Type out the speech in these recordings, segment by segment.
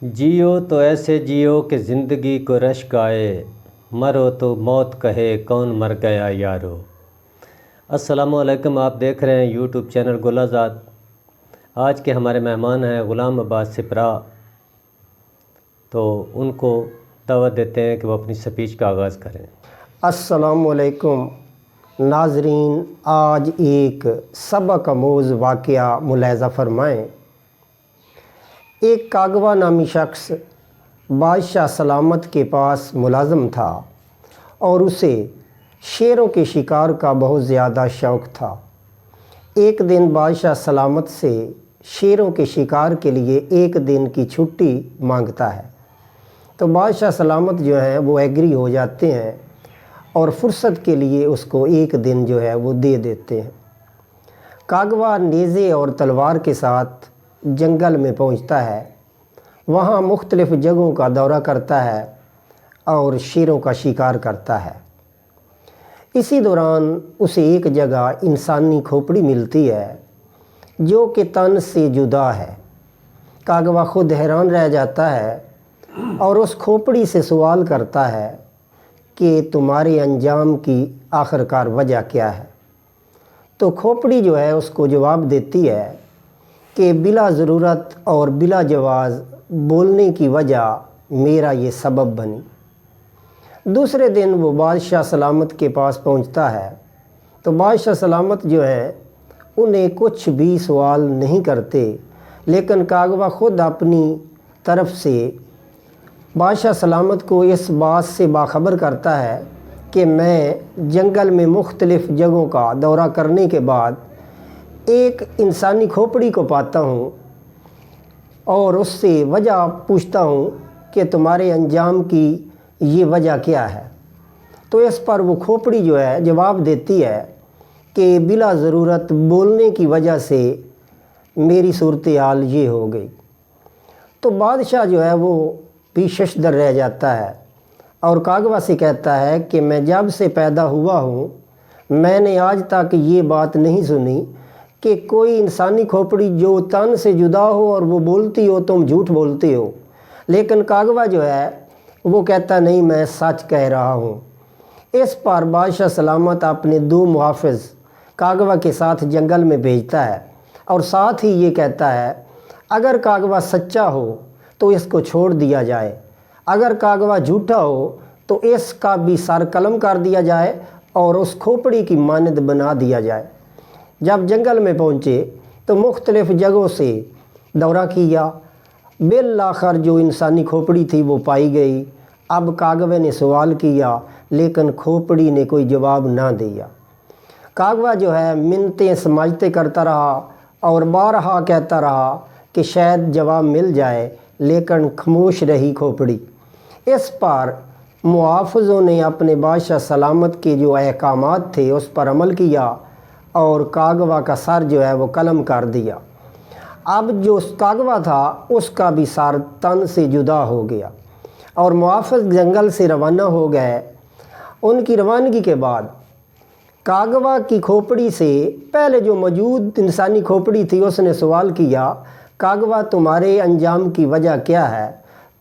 جیو تو ایسے جیو کہ زندگی کو رشک آئے، مرو تو موت کہے کون مر گیا یارو۔ السلام علیکم، آپ دیکھ رہے ہیں یوٹیوب چینل گل آزاد۔ آج کے ہمارے مہمان ہیں غلام عباس سپرا، تو ان کو دعوت دیتے ہیں کہ وہ اپنی سپیچ کا آغاز کریں۔ السلام علیکم ناظرین، آج ایک سبق آموز واقعہ ملاحظہ فرمائیں۔ ایک کاغوا نامی شخص بادشاہ سلامت کے پاس ملازم تھا اور اسے شیروں کے شکار کا بہت زیادہ شوق تھا۔ ایک دن بادشاہ سلامت سے شیروں کے شکار کے لیے ایک دن کی چھٹی مانگتا ہے، تو بادشاہ سلامت جو ہیں وہ ایگری ہو جاتے ہیں اور فرصت کے لیے اس کو ایک دن جو ہے وہ دے دیتے ہیں۔ کاغوا نیزے اور تلوار کے ساتھ جنگل میں پہنچتا ہے، وہاں مختلف جگہوں کا دورہ کرتا ہے اور شیروں کا شکار کرتا ہے۔ اسی دوران اسے ایک جگہ انسانی کھوپڑی ملتی ہے جو کہ تن سے جدا ہے۔ کاغوا خود حیران رہ جاتا ہے اور اس کھوپڑی سے سوال کرتا ہے کہ تمہارے انجام کی آخرکار وجہ کیا ہے؟ تو کھوپڑی جو ہے اس کو جواب دیتی ہے کہ بلا ضرورت اور بلا جواز بولنے کی وجہ میرا یہ سبب بنی۔ دوسرے دن وہ بادشاہ سلامت کے پاس پہنچتا ہے، تو بادشاہ سلامت جو ہیں انہیں کچھ بھی سوال نہیں کرتے، لیکن کاغوا خود اپنی طرف سے بادشاہ سلامت کو اس بات سے باخبر کرتا ہے کہ میں جنگل میں مختلف جگہوں کا دورہ کرنے کے بعد ایک انسانی کھوپڑی کو پاتا ہوں اور اس سے وجہ پوچھتا ہوں کہ تمہارے انجام کی یہ وجہ کیا ہے؟ تو اس پر وہ کھوپڑی جو ہے جواب دیتی ہے کہ بلا ضرورت بولنے کی وجہ سے میری صورتحال یہ ہو گئی۔ تو بادشاہ جو ہے وہ بھی ششدر رہ جاتا ہے اور کاغوا سے کہتا ہے کہ میں جب سے پیدا ہوا ہوں میں نے آج تک یہ بات نہیں سنی کہ کوئی انسانی کھوپڑی جو تن سے جدا ہو اور وہ بولتی ہو تم جھوٹ بولتے ہو، لیکن کاغوا جو ہے وہ کہتا نہیں میں سچ کہہ رہا ہوں۔ اس پر بادشاہ سلامت اپنے 2 محافظ کاغوا کے ساتھ جنگل میں بھیجتا ہے اور ساتھ ہی یہ کہتا ہے اگر کاغوا سچا ہو تو اس کو چھوڑ دیا جائے، اگر کاغوا جھوٹا ہو تو اس کا بھی سر قلم کر دیا جائے اور اس کھوپڑی کی مانند بنا دیا جائے۔ جب جنگل میں پہنچے تو مختلف جگہوں سے دورہ کیا، بالآخر جو انسانی کھوپڑی تھی وہ پائی گئی۔ اب کاغوے نے سوال کیا لیکن کھوپڑی نے کوئی جواب نہ دیا۔ کاغوا جو ہے منتیں سماجتیں کرتا رہا اور بارہا کہتا رہا کہ شاید جواب مل جائے، لیکن خاموش رہی کھوپڑی۔ اس پر محافظوں نے اپنے بادشاہ سلامت کے جو احکامات تھے اس پر عمل کیا اور کاغوا کا سر جو ہے وہ قلم کر دیا۔ اب جو کاغوا تھا اس کا بھی سر تن سے جدا ہو گیا اور محافظ جنگل سے روانہ ہو گئے۔ ان کی روانگی کے بعد کاغوا کی کھوپڑی سے پہلے جو موجود انسانی کھوپڑی تھی اس نے سوال کیا کاغوا تمہارے انجام کی وجہ کیا ہے؟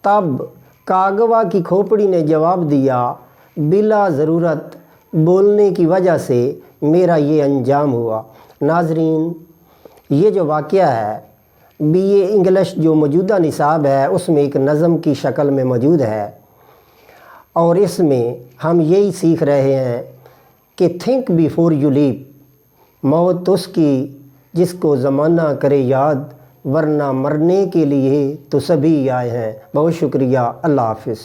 تب کاغوا کی کھوپڑی نے جواب دیا بلا ضرورت بولنے کی وجہ سے میرا یہ انجام ہوا۔ ناظرین، یہ جو واقعہ ہے BA انگلش جو موجودہ نصاب ہے اس میں ایک نظم کی شکل میں موجود ہے اور اس میں ہم یہی سیکھ رہے ہیں کہ تھنک بیفور یو لیو، موت اس کی جس کو زمانہ کرے یاد، ورنہ مرنے کے لیے تو سبھی آئے ہیں۔ بہت شکریہ، اللہ حافظ۔